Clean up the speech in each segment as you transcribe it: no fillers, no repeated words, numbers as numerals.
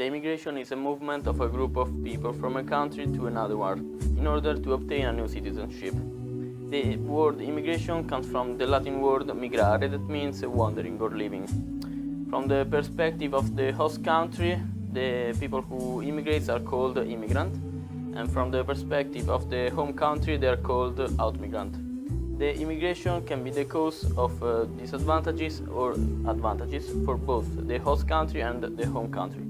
The immigration is a movement of a group of people from a country to another one in order to obtain a new citizenship. The word immigration comes from the Latin word migrare, that means wandering or living. From the perspective of the host country, the people who immigrate are called immigrant, and from the perspective of the home country, they are called outmigrant. The immigration can be the cause of disadvantages or advantages for both the host country and the home country.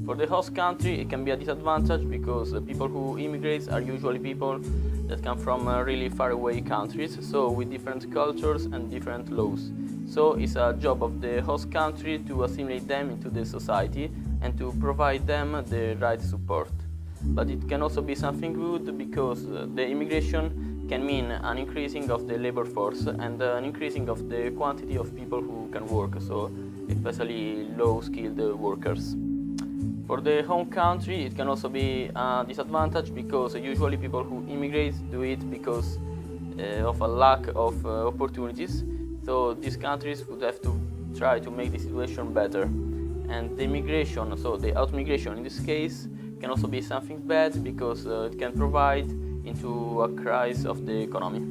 For the host country, it can be a disadvantage because the people who immigrate are usually people that come from really far away countries, so with different cultures and different laws. So it's a job of the host country to assimilate them into the society and to provide them the right support. But it can also be something good because the immigration can mean an increasing of the labor force and an increasing of the quantity of people who can work, so especially low-skilled workers. For the home country, it can also be a disadvantage because usually people who immigrate do it because of a lack of opportunities. So these countries would have to try to make the situation better. And the immigration, so the out-migration in this case, can also be something bad because it can provide into a crisis of the economy.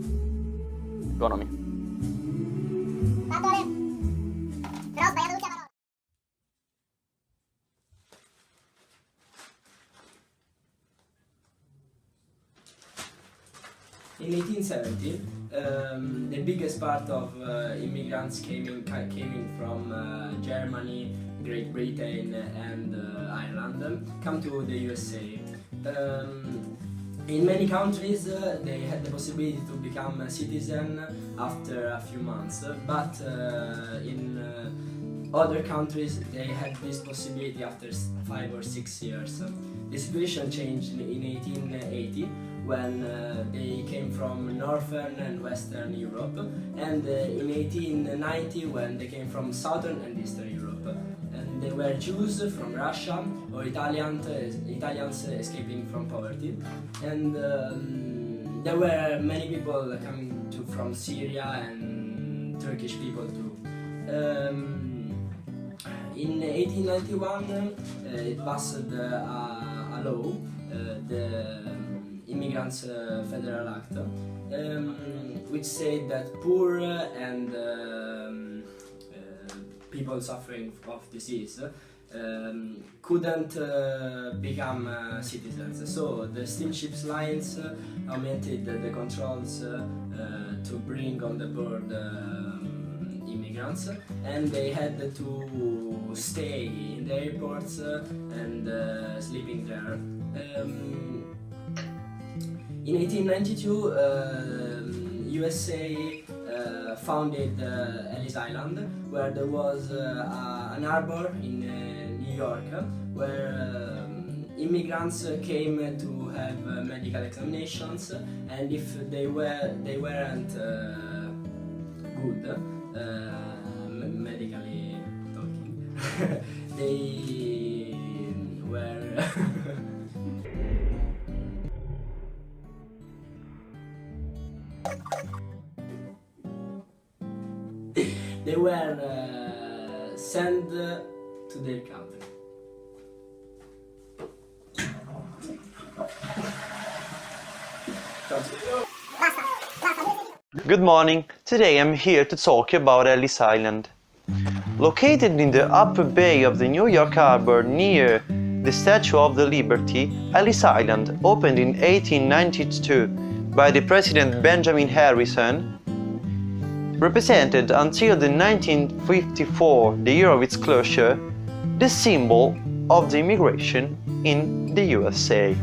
In 1870, the biggest part of immigrants came in from Germany, Great Britain and Ireland, come to the USA. In many countries they had the possibility to become a citizen after a few months, but in other countries they had this possibility after 5 or 6 years. The situation changed in 1880 when they came from Northern and Western Europe, and in 1890 when they came from Southern and Eastern Europe. And they were Jews from Russia or Italians escaping from poverty. And there were many people coming from Syria and Turkish people too. In 1891 it passed a law, the Immigrants Federal Act, which said that poor and people suffering of disease couldn't become citizens. So the steamships lines augmented the controls to bring on the board immigrants, and they had to stay in the airports and sleeping there. In 1892, USA founded Ellis Island, where there was an harbor in New York, where immigrants came to have medical examinations, and if they weren't good, medically talking, they were they were sent to their country. Good morning. Today I'm here to talk about Ellis Island. Located in the upper bay of the New York Harbor near the Statue of the Liberty, Ellis Island, opened in 1892 by the President Benjamin Harrison, represented until the 1954, the year of its closure, the symbol of the immigration in the USA.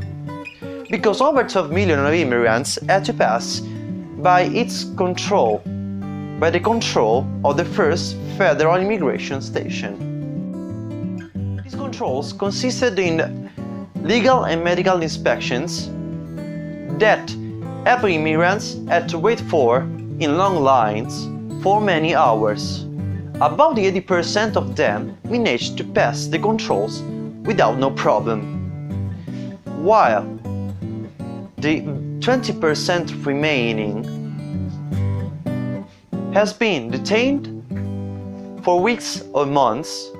Because over 12 million of immigrants had to pass by the control of the first federal immigration station. These controls consisted in legal and medical inspections that every immigrants had to wait for in long lines for many hours. About 80% of them managed to pass the controls without no problem, while the 20% remaining has been detained for weeks or months,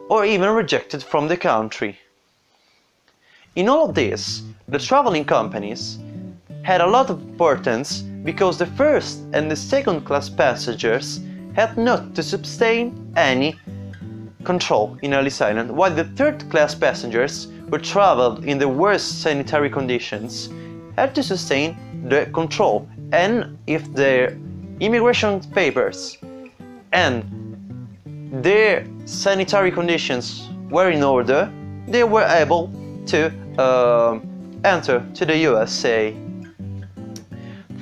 or even rejected from the country. In all of this, the traveling companies had a lot of importance because the first and the second class passengers had not to sustain any control in Ellis Island, while the third class passengers who traveled in the worst sanitary conditions had to sustain the control, and if their immigration papers and their sanitary conditions were in order, they were able to enter to the USA.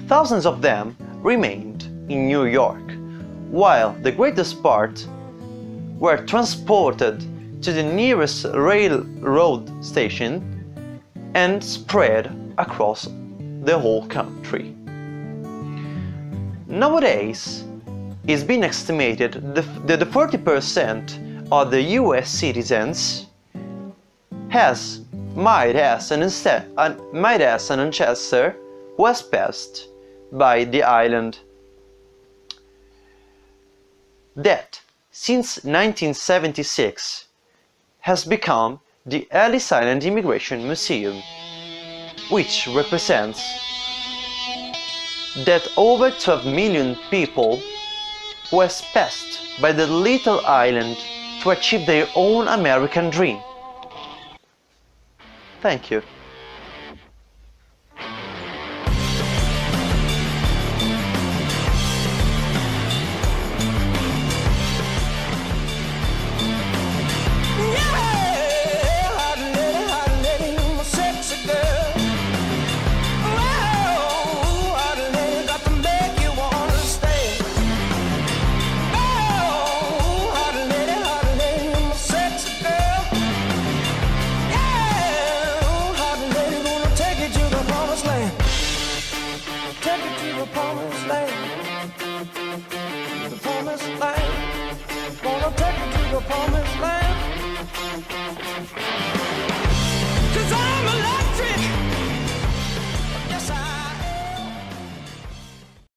Thousands of them remained in New York, while the greatest part were transported to the nearest railroad station and spread across the whole country. Nowadays, it's been estimated that the 40% of the US citizens might have an ancestor who has passed by the island. That, since 1976, has become the Ellis Island Immigration Museum, which represents that over 12 million people who has passed by the little island to achieve their own American dream. Thank you. Gonna take you to the promised